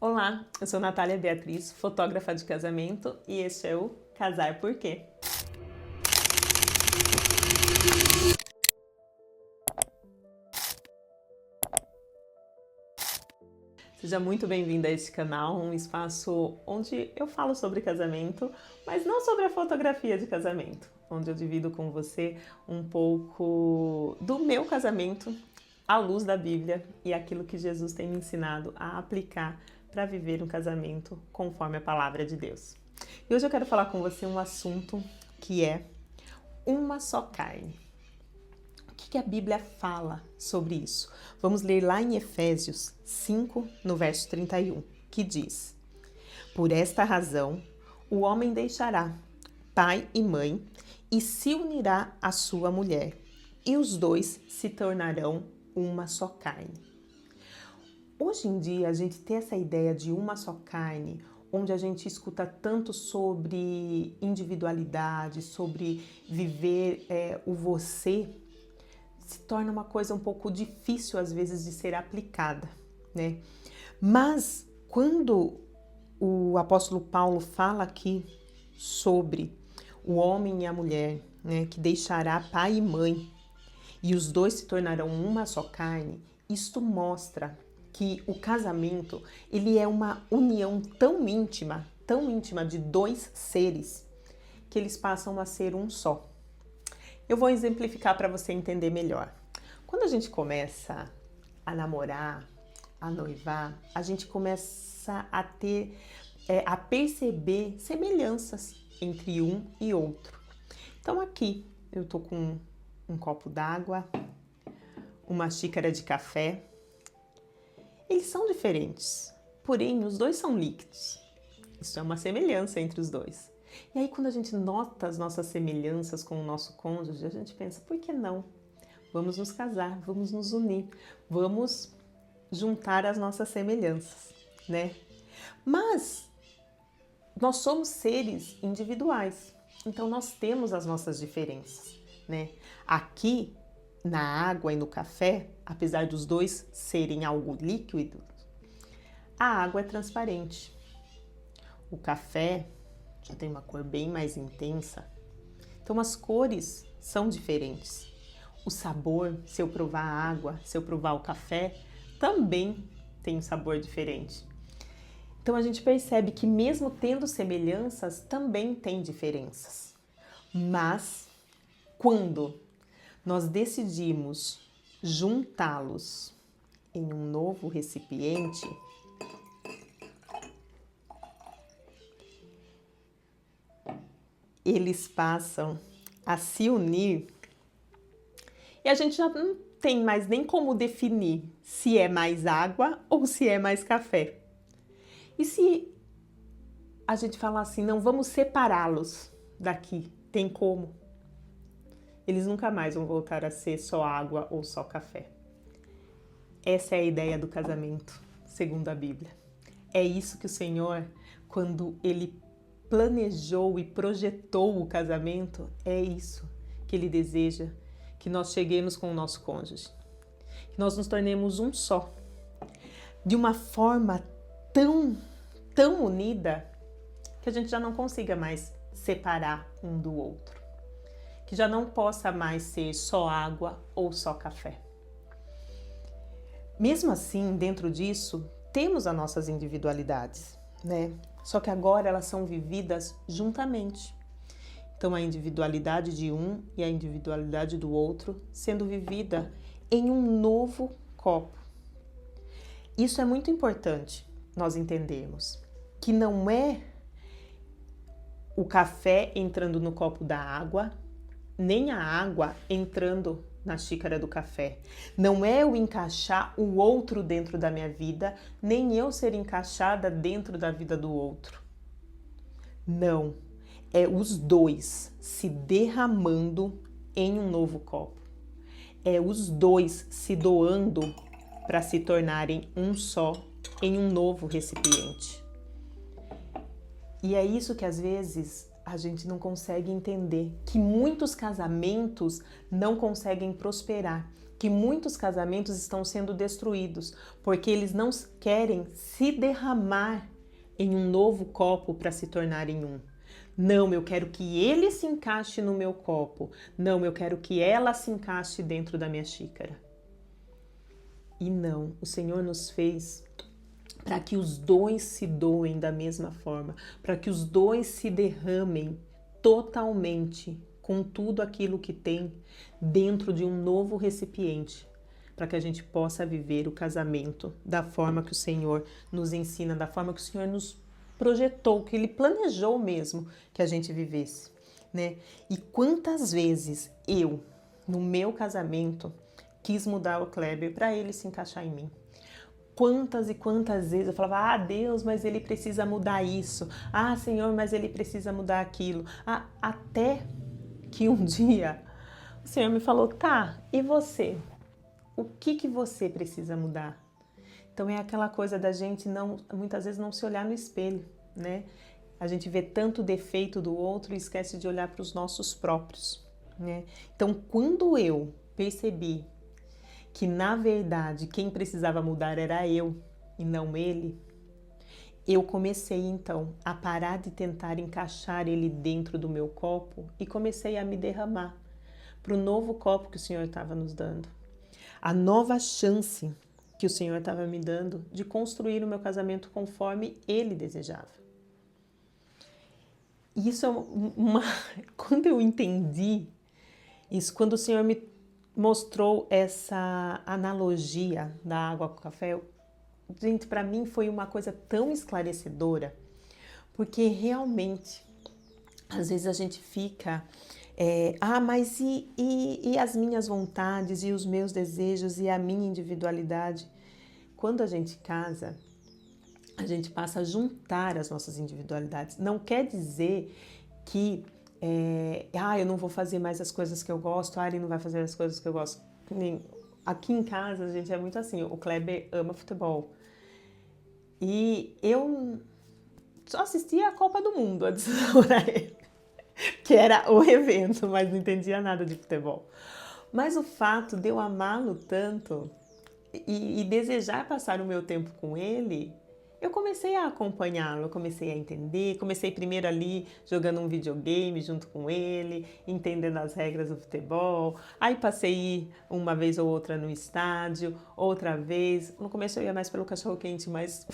Olá, eu sou Natália Beatriz, fotógrafa de casamento, e este é o Casar Por Quê? Seja muito bem-vinda a este canal, um espaço onde eu falo sobre casamento, mas não sobre a fotografia de casamento, onde eu divido com você um pouco do meu casamento à luz da Bíblia e aquilo que Jesus tem me ensinado a aplicar para viver um casamento conforme a palavra de Deus. E hoje eu quero falar com você um assunto que é uma só carne. O que a Bíblia fala sobre isso? Vamos ler lá em Efésios 5, no verso 31, que diz: Por esta razão, o homem deixará pai e mãe e se unirá à sua mulher, e os dois se tornarão uma só carne. Hoje em dia, a gente tem essa ideia de uma só carne, onde a gente escuta tanto sobre individualidade, sobre viver o você, se torna uma coisa um pouco difícil às vezes de ser aplicada, né? Mas quando o apóstolo Paulo fala aqui sobre o homem e a mulher, né, que deixará pai e mãe e os dois se tornarão uma só carne, isto mostra que o casamento, ele é uma união tão íntima de dois seres, que eles passam a ser um só. Eu vou exemplificar para você entender melhor. Quando a gente começa a namorar, a noivar, a gente começa a ter, a perceber semelhanças entre um e outro. Então aqui eu tô com um copo d'água, uma xícara de café. Eles são diferentes, porém os dois são líquidos. Isso é uma semelhança entre os dois. E aí quando a gente nota as nossas semelhanças com o nosso cônjuge, a gente pensa, por que não? Vamos nos casar, vamos nos unir, vamos juntar as nossas semelhanças, né? Mas nós somos seres individuais, então nós temos as nossas diferenças, né? Aqui na água e no café, apesar dos dois serem algo líquido, a água é transparente. O café já tem uma cor bem mais intensa. Então as cores são diferentes. O sabor, se eu provar a água, se eu provar o café, também tem um sabor diferente. Então a gente percebe que mesmo tendo semelhanças, também tem diferenças. Mas quando nós decidimos juntá-los em um novo recipiente, eles passam a se unir e a gente já não tem mais nem como definir se é mais água ou se é mais café. E se a gente falar assim, não, vamos separá-los daqui, tem como? Eles nunca mais vão voltar a ser só água ou só café. Essa é a ideia do casamento, segundo a Bíblia. É isso que o Senhor, quando Ele planejou e projetou o casamento, é isso que Ele deseja, que nós cheguemos com o nosso cônjuge. Que nós nos tornemos um só. De uma forma tão unida, que a gente já não consiga mais separar um do outro. Que já não possa mais ser só água ou só café. Mesmo assim, dentro disso, temos as nossas individualidades, né? Só que agora elas são vividas juntamente. Então a individualidade de um e a individualidade do outro sendo vivida em um novo copo. Isso é muito importante nós entendermos, que não é o café entrando no copo da água, nem a água entrando na xícara do café. Não é eu encaixar o outro dentro da minha vida, nem eu ser encaixada dentro da vida do outro. Não, é os dois se derramando em um novo copo. É os dois se doando para se tornarem um só em um novo recipiente. E é isso que às vezes a gente não consegue entender, que muitos casamentos não conseguem prosperar, que muitos casamentos estão sendo destruídos porque eles não querem se derramar em um novo copo para se tornarem um. Não, eu quero que ele se encaixe no meu copo. Não, eu quero que ela se encaixe dentro da minha xícara. E não, o Senhor nos fez para que os dois se doem da mesma forma, para que os dois se derramem totalmente com tudo aquilo que tem dentro de um novo recipiente, para que a gente possa viver o casamento da forma que o Senhor nos ensina, da forma que o Senhor nos projetou, que Ele planejou mesmo que a gente vivesse, né? E quantas vezes eu, no meu casamento, quis mudar o Kleber para ele se encaixar em mim. Quantas e quantas vezes eu falava, ah, Deus, mas ele precisa mudar isso. Ah, Senhor, mas ele precisa mudar aquilo. Ah, até que um dia o Senhor me falou, tá, e você? O que você precisa mudar? Então é aquela coisa da gente muitas vezes não se olhar no espelho, né? A gente vê tanto defeito do outro e esquece de olhar para os nossos próprios, né? Então quando eu percebi que na verdade quem precisava mudar era eu e não ele, eu comecei então a parar de tentar encaixar ele dentro do meu copo e comecei a me derramar para o novo copo que o Senhor estava nos dando. A nova chance que o Senhor estava me dando de construir o meu casamento conforme Ele desejava. E isso é quando eu entendi isso, quando o Senhor me mostrou essa analogia da água com o café, gente, para mim foi uma coisa tão esclarecedora, porque realmente, às vezes a gente fica, mas e as minhas vontades, e os meus desejos, e a minha individualidade? Quando a gente casa, a gente passa a juntar as nossas individualidades. Não quer dizer que eu não vou fazer mais as coisas que eu gosto, ele não vai fazer as coisas que eu gosto. Aqui em casa a gente é muito assim, o Kleber ama futebol. E eu só assistia a Copa do Mundo antes de ele, que era o evento, mas não entendia nada de futebol. Mas o fato de eu amá-lo tanto e desejar passar o meu tempo com ele, eu comecei a acompanhá-lo, comecei a entender, comecei primeiro ali jogando um videogame junto com ele, entendendo as regras do futebol, aí passei uma vez ou outra no estádio, outra vez, no começo eu ia mais pelo cachorro-quente, mas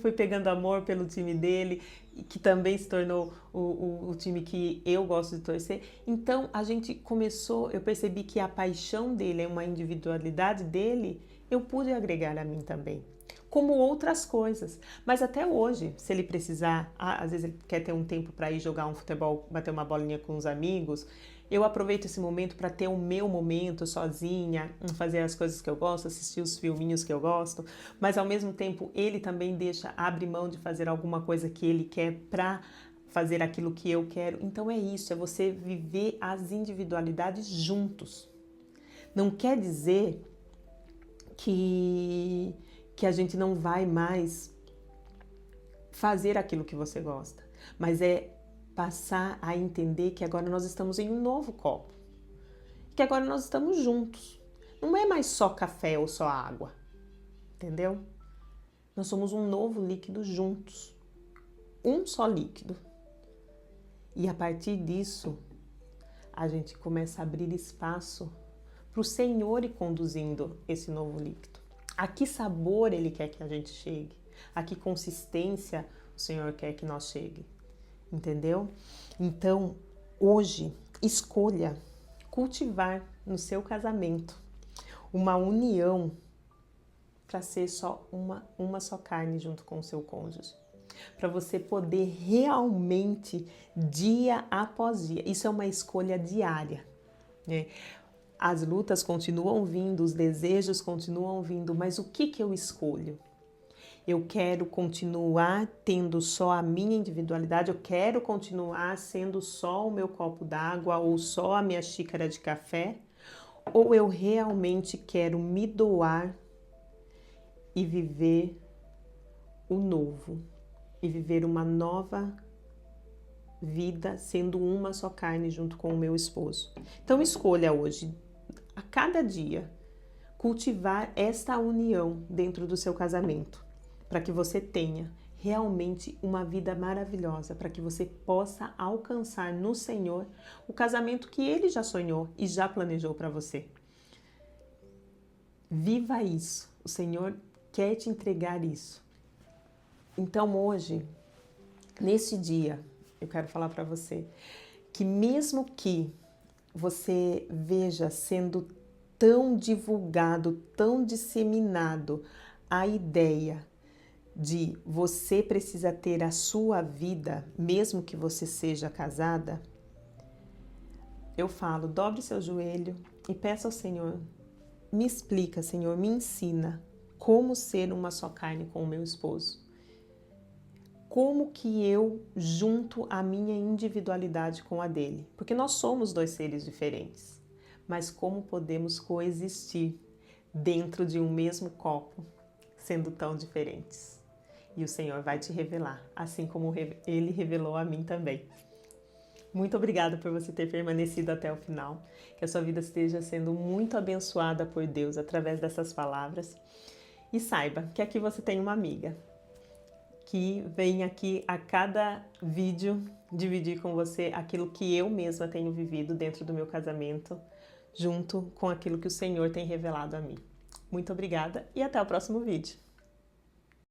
fui pegando amor pelo time dele, que também se tornou o time que eu gosto de torcer. Então a gente começou, eu percebi que a paixão dele é uma individualidade dele, eu pude agregar a mim também, como outras coisas. Mas até hoje, se ele precisar, às vezes ele quer ter um tempo para ir jogar um futebol, bater uma bolinha com os amigos, eu aproveito esse momento para ter o meu momento sozinha, fazer as coisas que eu gosto, assistir os filminhos que eu gosto, mas ao mesmo tempo ele também abre mão de fazer alguma coisa que ele quer para fazer aquilo que eu quero. Então é isso, é você viver as individualidades juntos. Não quer dizer que a gente não vai mais fazer aquilo que você gosta, mas é passar a entender que agora nós estamos em um novo copo, que agora nós estamos juntos. Não é mais só café ou só água, entendeu? Nós somos um novo líquido juntos, um só líquido. E a partir disso, a gente começa a abrir espaço para o Senhor ir conduzindo esse novo líquido. A que sabor Ele quer que a gente chegue? A que consistência o Senhor quer que nós chegue? Entendeu? Então, hoje, escolha cultivar no seu casamento uma união para ser só uma só carne junto com o seu cônjuge. Para você poder realmente, dia após dia, isso é uma escolha diária, né? As lutas continuam vindo, os desejos continuam vindo, mas o que eu escolho? Eu quero continuar tendo só a minha individualidade, eu quero continuar sendo só o meu copo d'água ou só a minha xícara de café, ou eu realmente quero me doar e viver o novo, e viver uma nova vida sendo uma só carne junto com o meu esposo. Então escolha hoje a cada dia, cultivar esta união dentro do seu casamento, para que você tenha realmente uma vida maravilhosa, para que você possa alcançar no Senhor o casamento que Ele já sonhou e já planejou para você. Viva isso, o Senhor quer te entregar isso. Então hoje, nesse dia, eu quero falar para você que mesmo que você veja sendo tão divulgado, tão disseminado a ideia de você precisa ter a sua vida, mesmo que você seja casada, eu falo, dobre seu joelho e peça ao Senhor, me explica, Senhor, me ensina como ser uma só carne com o meu esposo. Como que eu junto a minha individualidade com a dele? Porque nós somos dois seres diferentes, mas como podemos coexistir dentro de um mesmo copo, sendo tão diferentes? E o Senhor vai te revelar, assim como Ele revelou a mim também. Muito obrigada por você ter permanecido até o final. Que a sua vida esteja sendo muito abençoada por Deus através dessas palavras. E saiba que aqui você tem uma amiga que vem aqui a cada vídeo dividir com você aquilo que eu mesma tenho vivido dentro do meu casamento, junto com aquilo que o Senhor tem revelado a mim. Muito obrigada e até o próximo vídeo.